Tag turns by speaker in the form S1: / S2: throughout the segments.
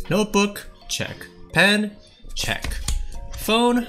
S1: Notebook, check. Pen, check. Phone,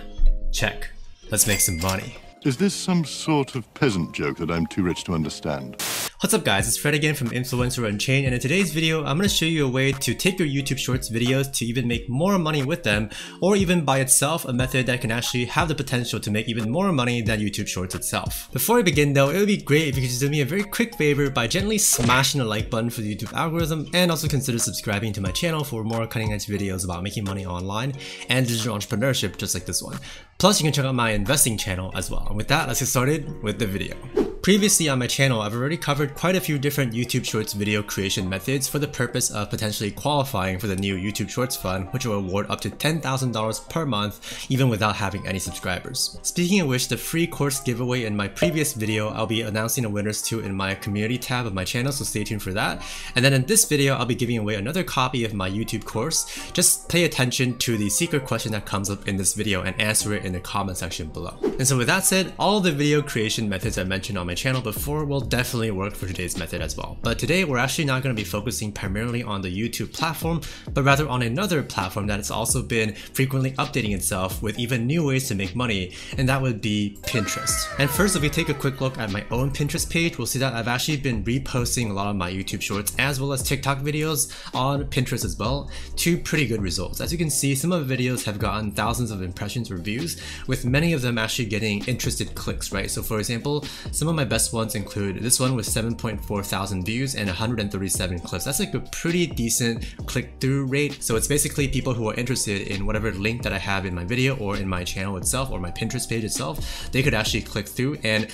S1: check. Let's make some money.
S2: Is this some sort of peasant joke that I'm too rich to understand?
S1: What's up guys, it's Fred again from Influencer Unchained, and in today's video I'm going to show you a way to take your YouTube Shorts videos to even make more money with them, or even by itself a method that can actually have the potential to make even more money than YouTube Shorts itself. Before we begin though, it would be great if you could just do me a very quick favor by gently smashing the like button for the YouTube algorithm, and also consider subscribing to my channel for more cutting edge videos about making money online and digital entrepreneurship just like this one. Plus you can check out my investing channel as well. And with that, let's get started with the video. Previously on my channel, I've already covered quite a few different YouTube Shorts video creation methods for the purpose of potentially qualifying for the new YouTube Shorts Fund, which will award up to $10,000 per month even without having any subscribers. Speaking of which, the free course giveaway in my previous video, I'll be announcing the winners too in my community tab of my channel, so stay tuned for that. And then in this video, I'll be giving away another copy of my YouTube course. Just pay attention to the secret question that comes up in this video and answer it in the comment section below. And so with that said, all the video creation methods I mentioned on my channel before will definitely work for today's method as well. But today we're actually not going to be focusing primarily on the YouTube platform, but rather on another platform that has also been frequently updating itself with even new ways to make money, and that would be Pinterest. And first, if we take a quick look at my own Pinterest page, we'll see that I've actually been reposting a lot of my YouTube Shorts as well as TikTok videos on Pinterest as well, to pretty good results. As you can see, some of the videos have gotten thousands of impressions or views, with many of them actually getting interested clicks, right? So for example, some of my best ones include this one with 7.4 thousand views and 137 clicks. That's like a pretty decent click-through rate. So it's basically people who are interested in whatever link that I have in my video or in my channel itself or my Pinterest page itself, they could actually click through, and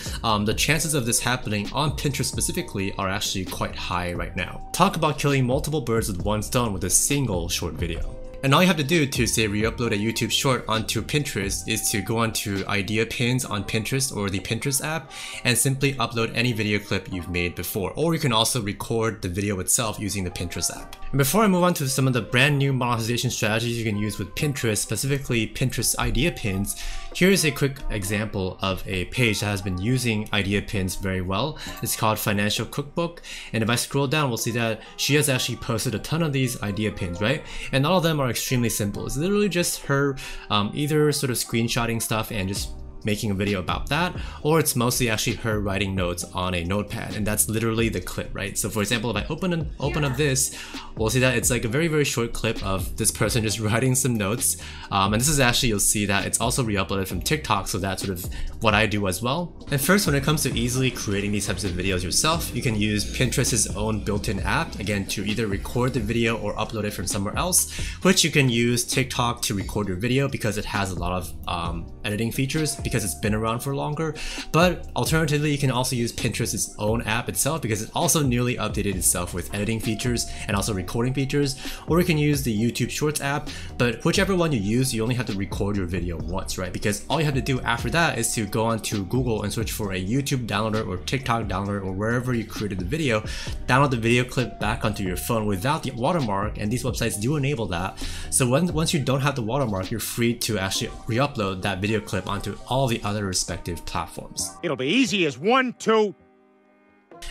S1: the chances of this happening on Pinterest specifically are actually quite high right now. Talk about killing multiple birds with one stone with a single short video. And all you have to do to say re-upload a YouTube short onto Pinterest is to go onto idea pins on Pinterest or the Pinterest app and simply upload any video clip you've made before. Or you can also record the video itself using the Pinterest app. And before I move on to some of the brand new monetization strategies you can use with Pinterest, specifically Pinterest idea pins, here is a quick example of a page that has been using idea pins very well. It's called Financial Cookbook, and if I scroll down, we'll see that she has actually posted a ton of these idea pins, right? And all of them are extremely simple. It's literally just her either sort of screenshotting stuff and just making a video about that, or it's mostly actually her writing notes on a notepad, and that's literally the clip, right? So for example, if I open up this, we'll see that it's like a very short clip of this person just writing some notes, and this is actually, you'll see that it's also re-uploaded from TikTok, so that's sort of what I do as well. And first, when it comes to easily creating these types of videos yourself, you can use Pinterest's own built-in app, again, to either record the video or upload it from somewhere else, which you can use TikTok to record your video because it has a lot of editing features, because it's been around for longer. But alternatively, you can also use Pinterest's own app itself because it also newly updated itself with editing features and also recording features. Or you can use the YouTube Shorts app, but whichever one you use, you only have to record your video once, right? Because all you have to do after that is to go onto Google and search for a YouTube downloader or TikTok downloader or wherever you created the video, download the video clip back onto your phone without the watermark, and these websites do enable that. So once you don't have the watermark, you're free to actually re-upload that video clip onto all the other respective platforms.
S3: It'll be easy as 1, 2.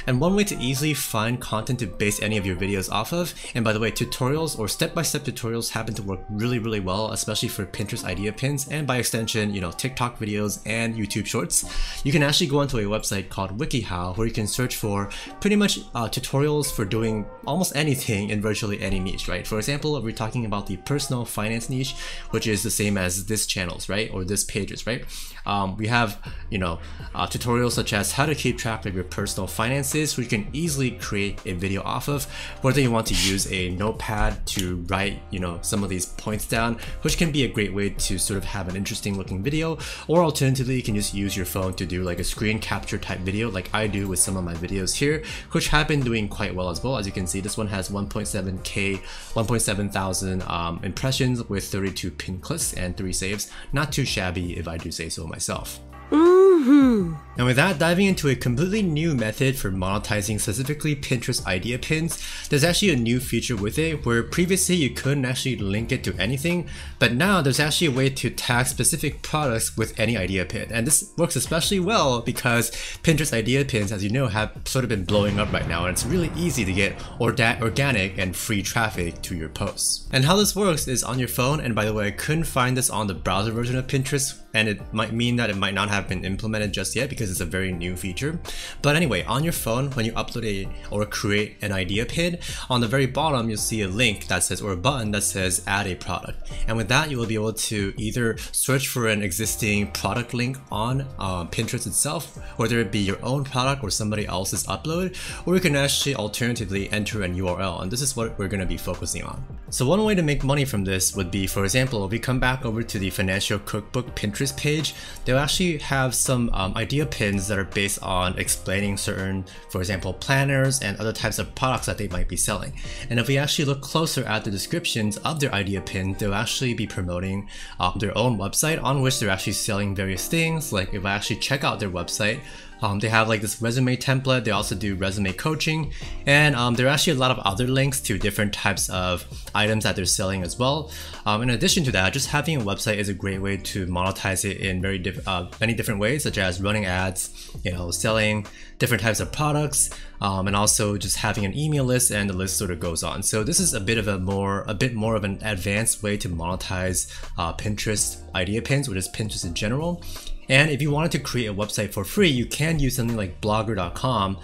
S1: And one way to easily find content to base any of your videos off of, and by the way, tutorials or step-by-step tutorials happen to work really well, especially for Pinterest idea pins, and by extension, you know, TikTok videos and YouTube Shorts. You can actually go onto a website called WikiHow, where you can search for pretty much tutorials for doing almost anything in virtually any niche, right? For example, if we're talking about the personal finance niche, which is the same as this channel's, right, or this page's, right? We have, you know, tutorials such as how to keep track of your personal finances, which you can easily create a video off of, whether you want to use a notepad to write, you know, some of these points down, which can be a great way to sort of have an interesting looking video. Or alternatively, you can just use your phone to do like a screen capture type video like I do with some of my videos here, which have been doing quite well as well. As you can see, this one has 1.7 thousand impressions with 32 pin clicks and 3 saves. Not too shabby if I do say so myself. And with that, diving into a completely new method for monetizing specifically Pinterest idea pins, there's actually a new feature with it where previously you couldn't actually link it to anything, but now there's actually a way to tag specific products with any idea pin. And this works especially well because Pinterest idea pins, as you know, have sort of been blowing up right now, and it's really easy to get organic and free traffic to your posts. And how this works is on your phone, and by the way, I couldn't find this on the browser version of Pinterest, and it might mean that it might not have been implemented just yet because it's a very new feature. But anyway, on your phone, when you upload or create an idea pin, on the very bottom you'll see a link that says, or a button that says add a product. And with that, you will be able to either search for an existing product link on Pinterest itself, whether it be your own product or somebody else's upload, or you can actually alternatively enter an URL, and this is what we're going to be focusing on. So one way to make money from this would be, for example, if we come back over to the Financial Cookbook Pinterest page, they'll actually have some idea pins that are based on explaining certain, for example, planners and other types of products that they might be selling. And if we actually look closer at the descriptions of their idea pin, they'll actually be promoting their own website on which they're actually selling various things. Like if I actually check out their website, they have like this resume template, they also do resume coaching, and there are actually a lot of other links to different types of items that they're selling as well. In addition to that, just having a website is a great way to monetize it in many different ways, such as running ads, selling different types of products, and also just having an email list, and the list sort of goes on. So this is a bit more of an advanced way to monetize Pinterest idea pins, which is Pinterest in general. And if you wanted to create a website for free, you can use something like blogger.com,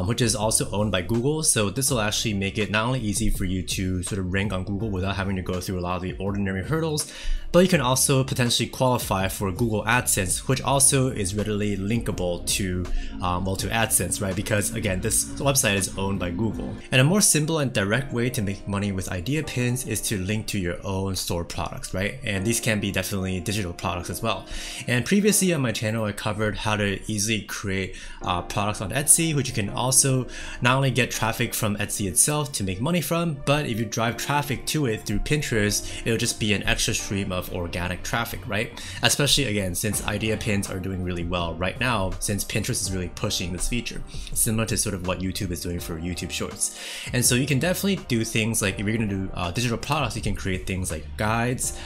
S1: which is also owned by Google. So this will actually make it not only easy for you to sort of rank on Google without having to go through a lot of the ordinary hurdles, but you can also potentially qualify for Google AdSense, which also is readily linkable to AdSense, right? Because again, this website is owned by Google. And a more simple and direct way to make money with idea pins is to link to your own store products, right? And these can be definitely digital products as well. And previously on my channel, I covered how to easily create products on Etsy, which you can also not only get traffic from Etsy itself to make money from, but if you drive traffic to it through Pinterest, it'll just be an extra stream of organic traffic, right? Especially again, since idea pins are doing really well right now, since Pinterest is really pushing this feature, similar to sort of what YouTube is doing for YouTube Shorts. And so you can definitely do things like, if you're going to do digital products, you can create things like guides,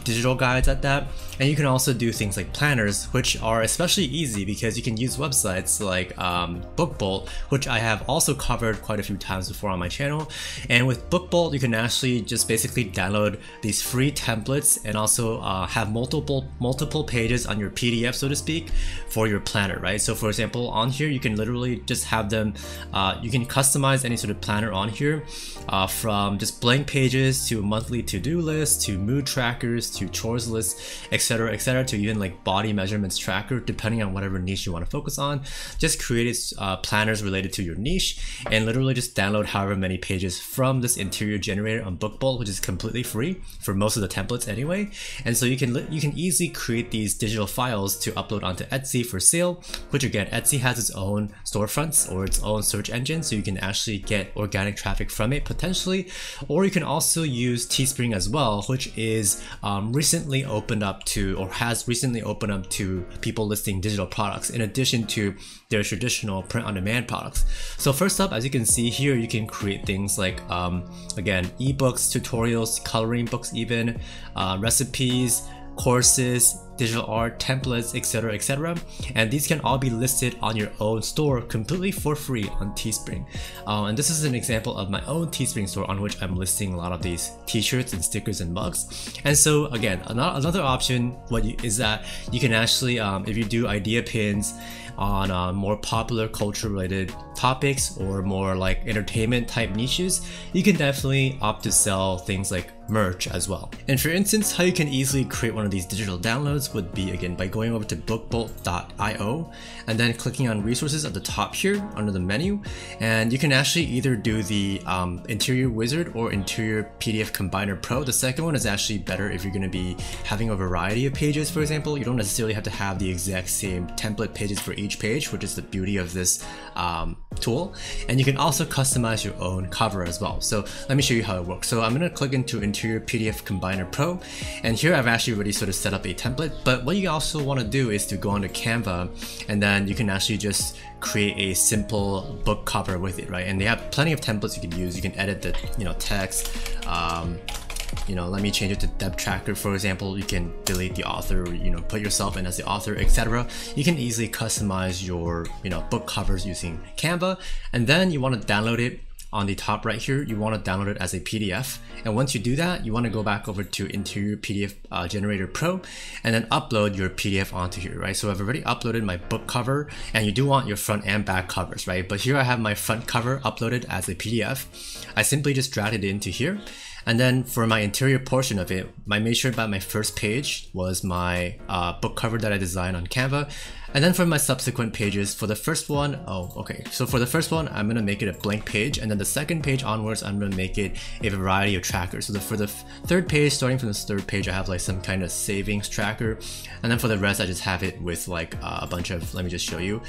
S1: digital guides at that, and you can also do things like planners, which are especially easy because you can use websites like BookBolt, which I have also covered quite a few times before on my channel. And with BookBolt, you can actually just basically download these free templates and also have multiple pages on your PDF, so to speak, for your planner, right? So for example, on here, you can literally just have them, you can customize any sort of planner on here, from just blank pages to monthly to-do lists, to mood trackers, to chores lists, etc., to even like body measurements tracker, depending on whatever niche you want to focus on. Just create planners related to your niche, and literally just download however many pages from this interior generator on BookBolt, which is completely free for most of the templates anyway. And so you can easily create these digital files to upload onto Etsy for sale, which again, Etsy has its own storefronts or its own search engine, so you can actually get organic traffic from it potentially. Or you can also use Teespring as well, which is recently opened up to, or has recently opened up to people listing digital products in addition to their traditional print-on-demand products. So first up, as you can see here, you can create things like again, ebooks, tutorials, coloring books even, recipes, courses, digital art, templates, etc., and these can all be listed on your own store completely for free on Teespring. And this is an example of my own Teespring store on which I'm listing a lot of these t-shirts and stickers and mugs. And so again, another option is that you can actually, if you do idea pins on more popular culture related topics or more like entertainment type niches, you can definitely opt to sell things like merch as well. And for instance, how you can easily create one of these digital downloads would be again by going over to bookbolt.io and then clicking on resources at the top here under the menu, and you can actually either do the interior wizard or interior PDF combiner pro. The second one is actually better if you're going to be having a variety of pages. For example, you don't necessarily have to have the exact same template pages for each page, which is the beauty of this tool, and you can also customize your own cover as well. So let me show you how it works. So I'm going to click into Interior PDF Combiner Pro, and here I've actually already sort of set up a template, but what you also want to do is to go onto Canva, and then you can actually just create a simple book cover with it, right? And they have plenty of templates you can use. You can edit the text, let me change it to depth tracker, for example. You can delete the author, or, put yourself in as the author, etc. You can easily customize your, book covers using Canva. And then you want to download it. On the top right here, you want to download it as a PDF. And once you do that, you want to go back over to Interior PDF Generator Pro and then upload your PDF onto here, right? So I've already uploaded my book cover, and you do want your front and back covers, right? But here I have my front cover uploaded as a PDF. I simply just dragged it into here. And then for my interior portion of it, I made sure that my first page was my book cover that I designed on Canva. And then for my subsequent pages, for the first one, so for the first one, I'm going to make it a blank page. And then the second page onwards, I'm going to make it a variety of trackers. So for the third page, starting from this third page, I have like some kind of savings tracker. And then for the rest, I just have it with like a bunch of, let me just show you.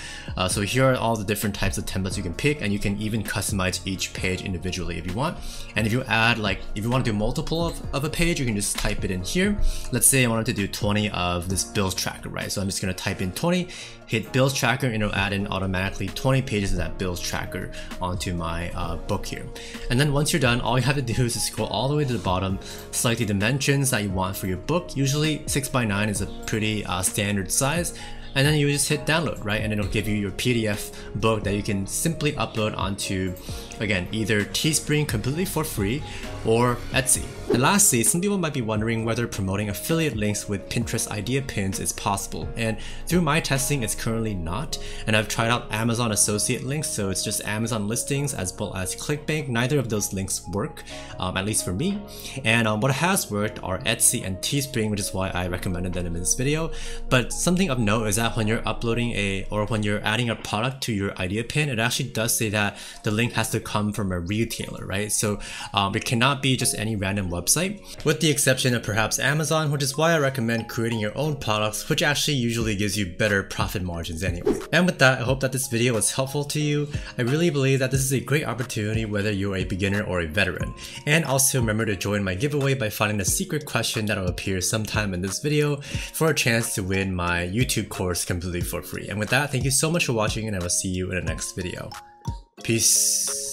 S1: So here are all the different types of templates you can pick, and you can even customize each page individually if you want. And if you add if you want to do multiple of a page, you can just type it in here. Let's say I wanted to do 20 of this bills tracker, right? So I'm just going to type in 20, hit bills tracker, and it'll add in automatically 20 pages of that bills tracker onto my book here. And then once you're done, all you have to do is to scroll all the way to the bottom, select the dimensions that you want for your book. Usually 6x9 is a pretty standard size. And then you just hit download, right? And it'll give you your PDF book that you can simply upload onto, again, either Teespring completely for free or Etsy. And lastly, some people might be wondering whether promoting affiliate links with Pinterest idea pins is possible. And through my testing, it's currently not. And I've tried out Amazon associate links, so it's just Amazon listings as well as ClickBank. Neither of those links work, at least for me. And what has worked are Etsy and Teespring, which is why I recommended them in this video. But something of note is that when you're uploading when you're adding a product to your idea pin, it actually does say that the link has to come from a retailer, right? So it cannot be just any random website, with the exception of perhaps Amazon, which is why I recommend creating your own products, which actually usually gives you better profit margins anyway. And with that, I hope that this video was helpful to you. I really believe that this is a great opportunity whether you're a beginner or a veteran. And also remember to join my giveaway by finding the secret question that will appear sometime in this video for a chance to win my YouTube course completely for free. And with that, thank you so much for watching, and I will see you in the next video. Peace.